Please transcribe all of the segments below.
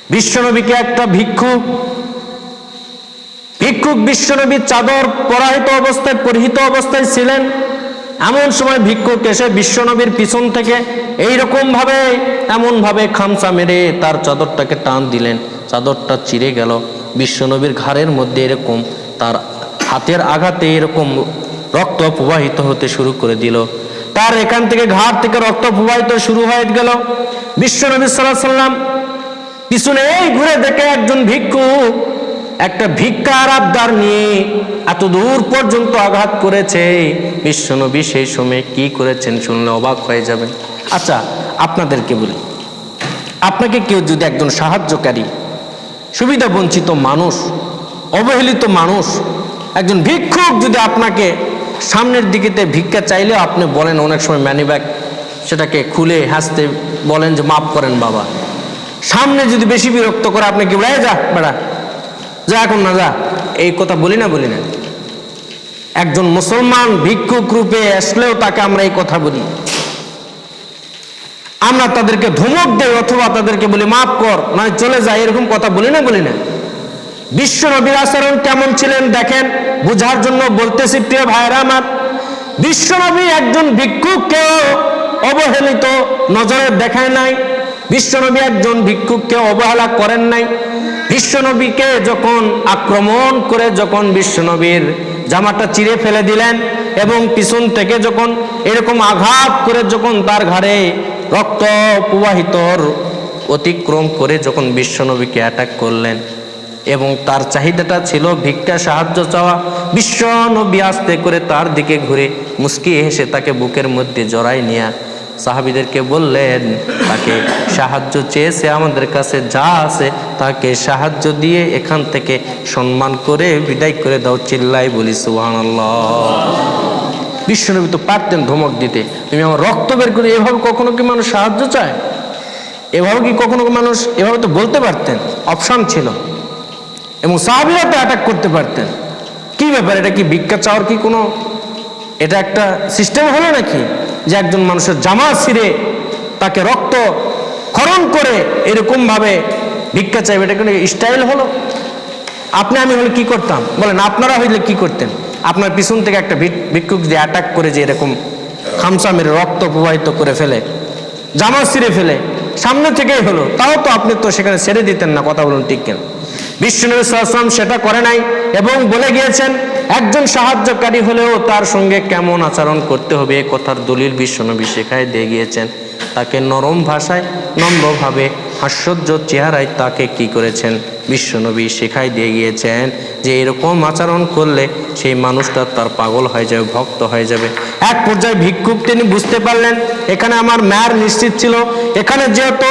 বিশ্বনবীকে একটা ভিক্ষুক বিশ্বনবী চাদর পরিহিত অবস্থায় ছিলেন। এমন সময় ভিক্ষুক এসে বিশ্বনবীর পিছন থেকে এমন ভাবে খামচা মেরে তার চাদরটাকে টান দিলেন, চাদরটা চিরে গেল। বিশ্বনবীর ঘাড়ের মধ্যে এরকম তার হাতের আঘাতে এরকম রক্ত প্রবাহিত হতে শুরু করে দিল। তার এখান থেকে ঘাড় থেকে রক্ত প্রবাহিত শুরু হয়ে গেল। বিশ্বনবী সাল্লাল্লাহু আলাইহি ওয়াসাল্লাম পিছনে ঘুরে দেখে একজন ভিক্ষুক একটা ভিক্ষার আবদার নিয়ে এত দূর পর্যন্ত আঘাত করেছে। বিশ্বনবী সেই সময় কি করেছেন শুনলে অবাক হয়ে যাবেন। আচ্ছা, আপনাদেরকে বলি, আপনাকে কেউ যদি একজন সাহায্যকারী, সুবিধা বঞ্চিত মানুষ, অবহেলিত মানুষ, একজন ভিক্ষুক যদি আপনাকে সামনের দিকেতে ভিক্ষা চাইলেও আপনি বলেন, অনেক সময় মানি ব্যাগ সেটাকে খুলে হাসতে বলেন যে মাফ করেন বাবা, সামনে যদি বেশি বিরক্ত করে আপনি কি বলে যা বেড়া যা এখন না যা, এই কথা বলি না? একজন মুসলমান ভিক্ষুক রূপে আসলেও তাকে আমরা এই কথা বলি। আমরা তাদেরকে ধমক দেই অথবা তাদেরকে বলি মাফ কর, মানে চলে যায়, এরকম কথা বলি না? বিশ্বনবীর আচরণ কেমন ছিলেন দেখেন, বুঝার জন্য বলতেছি প্রিয় ভাইরা আমার। বিশ্বনবী একজন ভিক্ষুককে অবহেলিত নজরে দেখায় নাই, বিশ্বনবী একজন ভিক্ষুককে অবহেলা করেন নাই। বিশ্বনবীকে যখন আক্রমণ করে যখন বিশ্বনবীর জামাটা চিরে ফেলে দিলেন এবং পিছন থেকে যখন এরকম আঘাত করে যখন তার ঘাড়ে রক্ত প্রবাহিত অতিক্রম করে যখন বিশ্বনবীকে অ্যাটাক করলেন এবং তার চাহিদাটা ছিল ভিক্ষা সাহায্য চাওয়া, বিশ্বনবী আস্তে করে তার দিকে ঘুরে মুস্কি হেসে তাকে বুকের মধ্যে জড়ায় নিয়ে সাহাবীদেরকে বললেন, তাকে সাহায্য চেয়েছে, আমাদের কাছে যা আছে তাকে সাহায্য দিয়ে এখান থেকে সম্মান করে বিদায় করে দাও। চিল্লাই বলি সুবহানাল্লাহ। বিশ্বনবী তো পারতেন ধমক দিতে, তুমি আমার রক্ত বের করে, এভাবে কখনো কি মানুষ সাহায্য চায়? এভাবে কি কখনো মানুষ এভাবে তো বলতে পারতেন, অপশন ছিল, এবং সাহাবীরা তো অ্যাটাক করতে পারতেন। কি ব্যাপার, এটা কি ভিক্ষা চাওয়ার কি কোনো এটা একটা সিস্টেম হলো নাকি যে একজন মানুষের জামা ছিঁড়ে তাকে রক্ত খরণ করে এরকম ভাবে ভিক্ষা চাইবে, এটা কোনো স্টাইল হলো? আপনি আমি হলে কি করতাম বলেন? আপনারা হইলে কি করতেন? আপনার পিছন থেকে একটা ভিক্ষুক দিয়ে অ্যাটাক করে যে এরকম খামচা মেরে রক্ত প্রবাহিত করে ফেলে, জামা ছিঁড়ে ফেলে, সামনে থেকেই হলো, তাও তো আপনি তো সেখানে ছেড়ে দিতেন না, কথা বলুন ঠিক কেন? বিশ্বনবী সাল্লাল্লাহু আলাইহি ওয়াসাল্লাম সেটা করে নাই এবং বলে গিয়েছেন একজন সাহায্যকারী হলেও তার সঙ্গে কেমন আচরণ করতে হবে, এ কথার দলিল বিশ্বনবী শেখায় দিয়ে গিয়েছেন। তাকে নরম ভাষায়, নম্রভাবে, হাস্যোজ্জ চেহারায় তাকে কি করেছেন, বিশ্বনবী শেখায় দিয়ে গিয়েছেন যে এরকম আচরণ করলে সেই মানুষটা তার পাগল হয়ে যাবে, ভক্ত হয়ে যাবে। এক পর্যায়ে ভিক্ষুক তিনি বুঝতে পারলেন এখানে আমার মায়ের নিশ্চিত ছিল, এখানে যেহেতু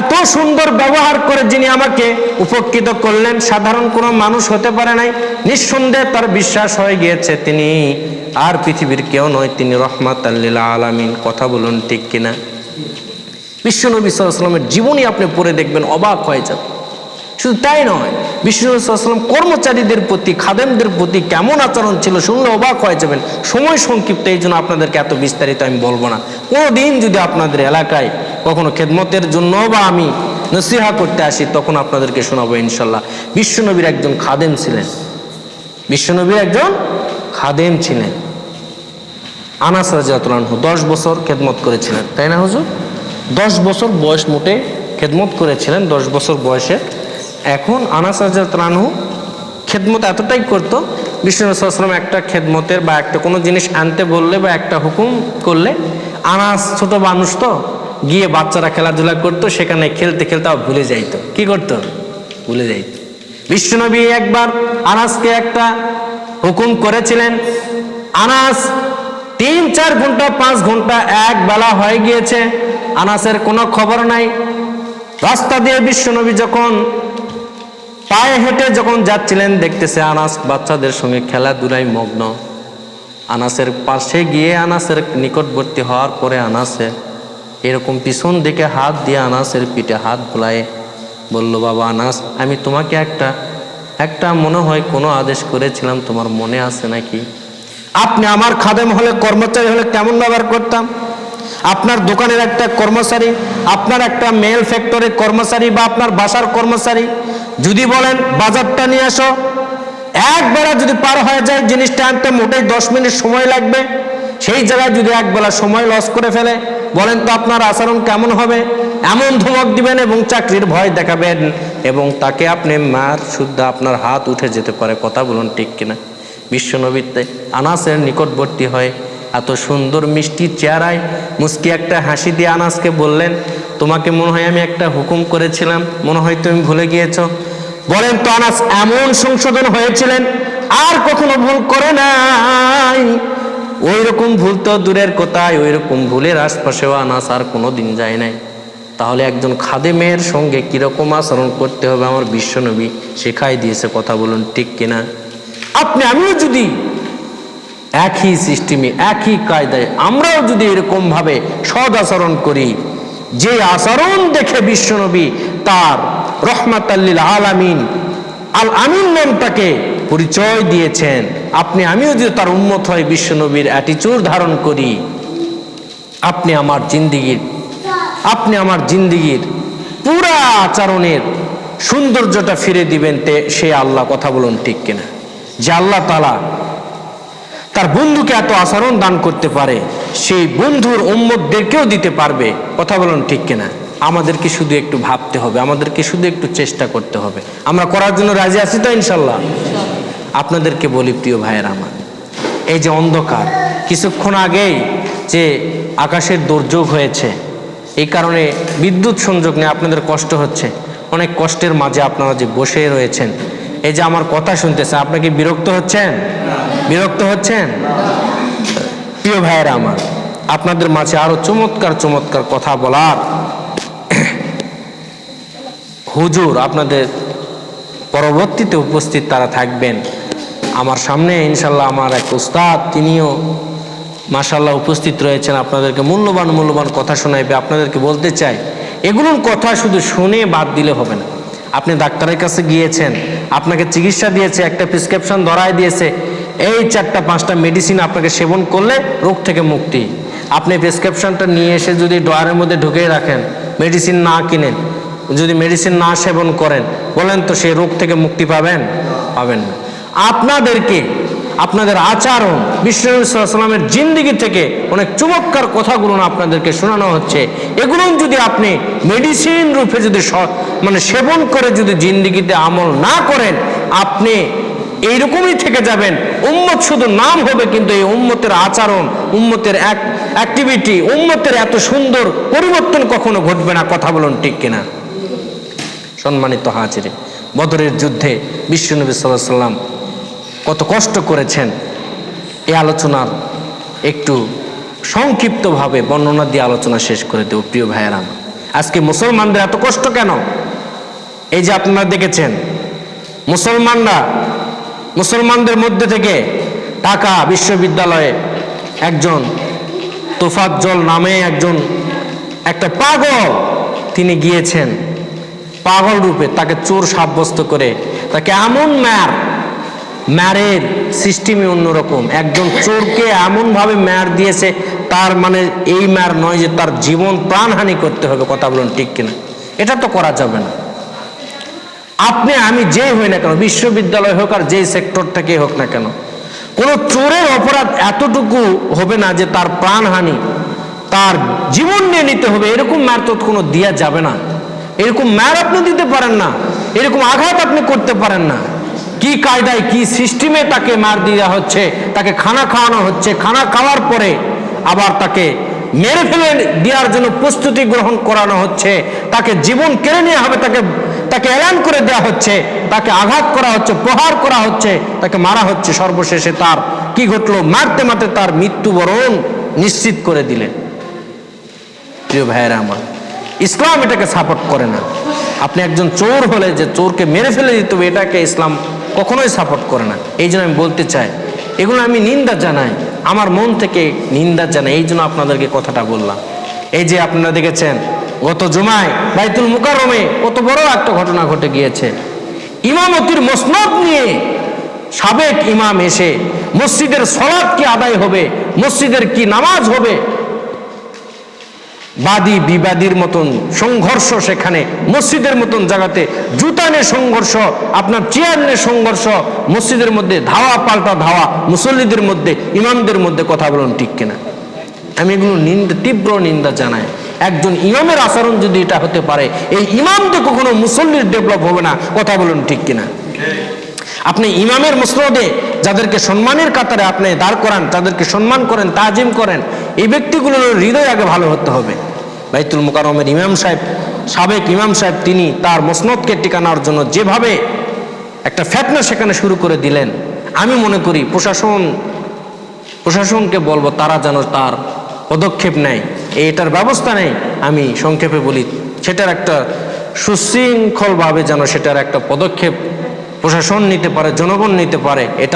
এত সুন্দর ব্যবহার করে যিনি আমাকে উপকৃত করলেন সাধারণ কোনো মানুষ হতে পারে নাই, নিঃসন্দেহে তার বিশ্বাস হয়ে গিয়েছে তিনি আর পৃথিবীর কেউ নয়, তিনি রহমাতাল লিল আলামিন। কথা বলুন ঠিক কিনা? বিশ্বনবী সাল্লাল্লাহু আলাইহি ওয়াসাল্লামের জীবনী আপনি পড়ে দেখবেন, অবাক হয়ে যাবে। শুধু তাই নয়, বিশ্বনবী সাল্লাল্লাহু আলাইহি ওয়াসাল্লাম কর্মচারীদের প্রতি, খাদেমদের প্রতি কেমন আচরণ ছিল শুনলে অবাক হয়ে যাবেন। সময় সংক্ষিপ্ত, এই জন্য আপনাদেরকে এত বিস্তারিত আমি বলবো না। কোনোদিন যদি আপনাদের এলাকায় কখনো খেদমতের জন্য বা আমি নসিহা করতে আসি তখন আপনাদেরকে শোনাবো ইনশাল্লাহ। বিশ্বনবীর একজন খাদেম ছিলেন, বিশ্বনবীর একজন খাদেম ছিলেন আনাস রাদিয়াল্লাহু আনহু। 10 বছর খেদমত করেছিলেন, তাই না হুজুর? 10 বছর বয়স মোটে খেদমত করেছিলেন, 10 বছর বয়সে। এখন আনাস রাদিয়াল্লাহু আনহু খেদমত এতটাই করতো, বিশ্বনবী সাল্লাল্লাহু আলাইহি ওয়াসাল্লাম একটা খেদমতের বা একটা কোনো জিনিস আনতে বললে বা একটা হুকুম করলে, আনাস ছোট মানুষ তো গিয়ে বাচ্চারা খেলাধুলা করতো, সেখানে খেলতে খেলতে ভুলে যাইতো। কি করতো? ভুলে যাইতো। বিশ্বনবী একবার আনাসকে একটা হুকুম করেছিলেন। আনাস 3-4 ঘন্টা 5 ঘন্টা এক বেলা হয়ে গিয়েছে, আনাসের কোনো খবর নাই। রাস্তা দিয়ে বিশ্বনবী যখন পায়ে হেঁটে যখন যাচ্ছিলেন, দেখতেছে আনাস বাচ্চাদের সঙ্গে খেলাধুলায় মগ্ন। আনাসের পাশে গিয়ে আনাসের নিকটবর্তী হওয়ার পরে আনাসের এরকম পিছন দিকে হাত দিয়ে আনাসের পিঠে হাত বুলায়ে বলল, বাবা আনাস, আমি তোমাকে একটা মনে হয় কোনো আদেশ করেছিলাম, তোমার মনে আছে নাকি? আপনি আমার খাদেম হলে, কর্মচারী হলে কেমন ব্যবহার করতাম? আপনার দোকানের একটা কর্মচারী, আপনার একটা মেল ফ্যাক্টরির কর্মচারী বা আপনার বাসার কর্মচারী যদি বলেন বাজারটা নিয়ে আসো, একবেলা যদি পার হয়ে যায় জিনিসটা আনতে মোটেই 10 মিনিট সময় লাগবে, সেই জায়গায় যদি একবেলা সময় লস করে ফেলে, বলেন তো আপনার আচরণ কেমন হবে? এমন ধমক দিবেন এবং চাকরির ভয় দেখাবেন এবং তাকে আপনি মার শুদ্ধ আপনার হাত উঠে যেতে পারে। কথা বলুন ঠিক কিনা? বিশ্বনবীতে আনাসের নিকটবর্তী হয়, এত সুন্দর মিষ্টি চেহারায় মুস্কি একটা হাসি দিয়ে আনাসকে বললেন, তোমাকে মনে হয় আমি একটা হুকুম করেছিলাম, মনে হয় তুমি ভুলে গিয়েছো। বলেন তো আনাস এমন সংশোধন হয়েছিলেন, আর কখনো ভুল করে নাই। ওই রকম ভুল তো দূরের কথায়, ওই রকম ভুলের আশপাশেও আনাস আর কোনো দিন যায় নাই। তাহলে একজন খাদেমের সঙ্গে কিরকম আচরণ করতে হবে আমার বিশ্বনবী শেখাই দিয়েছে। কথা বলুন ঠিক কিনা? আপনি আমিও যদি একই সিস্টেমে একই কায়দায় আমরাও যদি এরকম ভাবে সদ আচরণ করি, যে আচরণ দেখে বিশ্বনবী তার রহমাতাল্লিল আলামিন আল আমিন নামটাকে পরিচয় দিয়েছেন, আপনি আমিও যদি তার উম্মত হয় বিশ্বনবীর অ্যাটিটিউড ধারণ করি, আপনি আমার জিন্দিগির পুরা আচরণের সৌন্দর্যটা ফিরে দিবেন সে আল্লাহ। কথা বলুন ঠিক কিনা? যে আল্লাহ তাআলা তার বন্ধুকে এত আচরণ দান করতে পারে, সেই বন্ধুর উম্মতদেরকেও দিতে পারবে। কথা বলুন ঠিক কিনা? আমাদেরকে শুধু একটু ভাবতে হবে, আমাদেরকে শুধু একটু চেষ্টা করতে হবে। আমরা করার জন্য রাজি আছি তো ইনশাল্লাহ? আপনাদেরকে বলি প্রিয় ভাইয়েরা আমার, এই যে অন্ধকার, কিছুক্ষণ আগেই যে আকাশের দুর্যোগ হয়েছে, এই কারণে বিদ্যুৎ সংযোগ নিয়ে আপনাদের কষ্ট হচ্ছে। অনেক কষ্টের মাঝে আপনারা যে বসে রয়েছেন, এই যে আমার কথা শুনতেছে, আপনাকে বিরক্ত হচ্ছেন? বিরক্ত হচ্ছেন? প্রিয় ভাইয়েরা আমার, আপনাদের মাঝে আরো চমৎকার চমৎকার কথা বলার হুজুর আপনাদের পরবর্তীতে উপস্থিত তারা থাকবেন। আমার সামনে ইনশাল্লাহ আমার এক উস্তাদ, তিনিও মাশাআল্লাহ উপস্থিত রয়েছেন, আপনাদেরকে মূল্যবান কথা শোনাইবে। আপনাদেরকে বলতে চাই, এগুলোর কথা শুধু শুনে বাদ দিলে হবে না। আপনি ডাক্তারের কাছে গিয়েছেন, আপনাকে চিকিৎসা দিয়েছে, একটা প্রেসক্রিপশন ধরায় দিয়েছে, এই 4-5টা মেডিসিন আপনাকে সেবন করলে রোগ থেকে মুক্তি। আপনি প্রেসক্রিপশনটা নিয়ে এসে যদি ড্রয়ারের মধ্যে ঢুকিয়ে রাখেন, মেডিসিন না কিনেন, যদি মেডিসিন না সেবন করেন, বলেন তো সেই রোগ থেকে মুক্তি পাবেন? পাবেন না। আপনাদেরকে আপনাদের আচরণ, বিশ্বনবী সাল্লাল্লাহু আলাইহি ওয়াসাল্লামের জিন্দেগি থেকে অনেক চমৎকার কথাগুলো আপনাদেরকে শোনানো হচ্ছে। এগুলো যদি আপনি মেডিসিন রূপে যদি সেবন করে যদি জিন্দেগিতে আমল না করেন, আপনি এইরকমই থেকে যাবেন। উম্মত শুধু নাম হবে, কিন্তু এই উম্মতের আচরণ, উম্মতের অ্যাক্টিভিটি, উম্মতের এত সুন্দর পরিবর্তন কখনো ঘটবে না। কথা বলুন ঠিক কিনা? সম্মানিত হাজিরে, বদরের যুদ্ধে বিশ্বনবী সাল্লাল্লাহু আলাইহি ওয়াসাল্লাম কত কষ্ট করেছেন, এই আলোচনার একটু সংক্ষিপ্তভাবে বর্ণনা দিয়ে আলোচনা শেষ করে দেব। প্রিয় ভাইয়েরা, আজকে মুসলমানদের এত কষ্ট কেন? এই যে আপনারা দেখেছেন, মুসলমানদের মধ্যে থেকে ঢাকা বিশ্ববিদ্যালয়ে একজন তোফাজ্জল নামে একটা পাগল, তিনি গিয়েছেন পাগল রূপে, তাকে চোর সাব্যস্ত করে তাকে এমন ম্যারের সিস্টেমই অন্যরকম। একজন চোরকে এমনভাবে ম্যার দিয়েছে, তার মানে এই ম্যার নয় যে তার জীবন প্রাণহানি করতে হবে। কথা বলুন ঠিক কিনা? এটা তো করা যাবে না। আপনি আমি যেই হই না কেন, বিশ্ববিদ্যালয় হোক আর যেই সেক্টর থেকে হোক না কেন, কোনো চোরের অপরাধ এতটুকু হবে না যে তার প্রাণহানি, তার জীবন নিয়ে নিতে হবে। এরকম ম্যার তো কোনো দেওয়া যাবে না। এরকম ম্যার আপনি দিতে পারেন না, এরকম আঘাত আপনি করতে পারেন না। কি কায়দায়, কি সিস্টেমে তাকে মার দেওয়া হচ্ছে, তাকে খানা খাওয়ানো হচ্ছে, খানা খাওয়ার পরে আবার তাকে মেরে ফেলে দেওয়ার জন্য প্রস্তুতি গ্রহণ করানো হচ্ছে, তাকে জীবন কেড়ে নেওয়া হবে, তাকে এলান করে দেওয়া হচ্ছে, তাকে আঘাত করা হচ্ছে, প্রহার করা হচ্ছে, তাকে মারা হচ্ছে। সর্বশেষে তার কি ঘটলো? মারতে মারতে তার মৃত্যুবরণ নিশ্চিত করে দিলেন। প্রিয় ভাইয়েরা আমার, ইসলাম এটাকে সাপোর্ট করে না। আপনি একজন চোর হলে যে চোরকে মেরে ফেলে দিতে হবে, এটাকে ইসলাম কখনোই সাপোর্ট করে না। এই জন্য আমি বলতে চাই, এগুলো আমি নিন্দা জানাই, আমার মন থেকে নিন্দা জানাই। এই জন্য আপনাদেরকে কথাটা বললাম। এই যে আপনারা দেখেছেন গত জুমায় বাইতুল মুকাররমে কত বড় একটা ঘটনা ঘটে গিয়েছে। ইমামতির মসনদ নিয়ে সাবেক ইমাম এসে মসজিদের সালাত কি আদায় হবে, মসজিদের কি নামাজ হবে, বাদী বিবাদীর মতন সংঘর্ষ, সেখানে মসজিদের মতন জায়গাতে জুতা নিয়ে সংঘর্ষ, আপনার চেয়ার নিয়ে সংঘর্ষ, মসজিদের মধ্যে ধাওয়া পাল্টা ধাওয়া, মুসল্লিদের মধ্যে ইমামদের মধ্যে, কথা বলুন ঠিক কিনা? আমি এগুলো তীব্র নিন্দা জানাই। একজন ইমামের আচরণ যদি এটা হতে পারে, এই ইমাম তো কখনো মুসল্লির ডেভেলপ হবে না, কথা বলুন ঠিক কিনা? আপনি ইমামের মসনদে যাদেরকে সম্মানের কাতারে আপনি দাঁড় করান, তাদেরকে সম্মান করেন, তাজিম করেন, এই ব্যক্তিগুলোর হৃদয় আগে ভালো হতে হবে। বাইতুল মুকাররমের ইমাম সাহেব, সাবেক ইমাম সাহেব, তিনি তার মসনদকে টিকানোর জন্য যেভাবে একটা ফিতনা সেখানে শুরু করে দিলেন, আমি মনে করি প্রশাসনকে বলবো তারা যেন তার পদক্ষেপ নেয়, এটার ব্যবস্থা নেয়। আমি সংক্ষেপে বলি, সেটার একটা সুশৃঙ্খলভাবে যেন সেটার একটা পদক্ষেপ প্রশাসন নিতে পারে, জনগণ নিতে পারে, এটা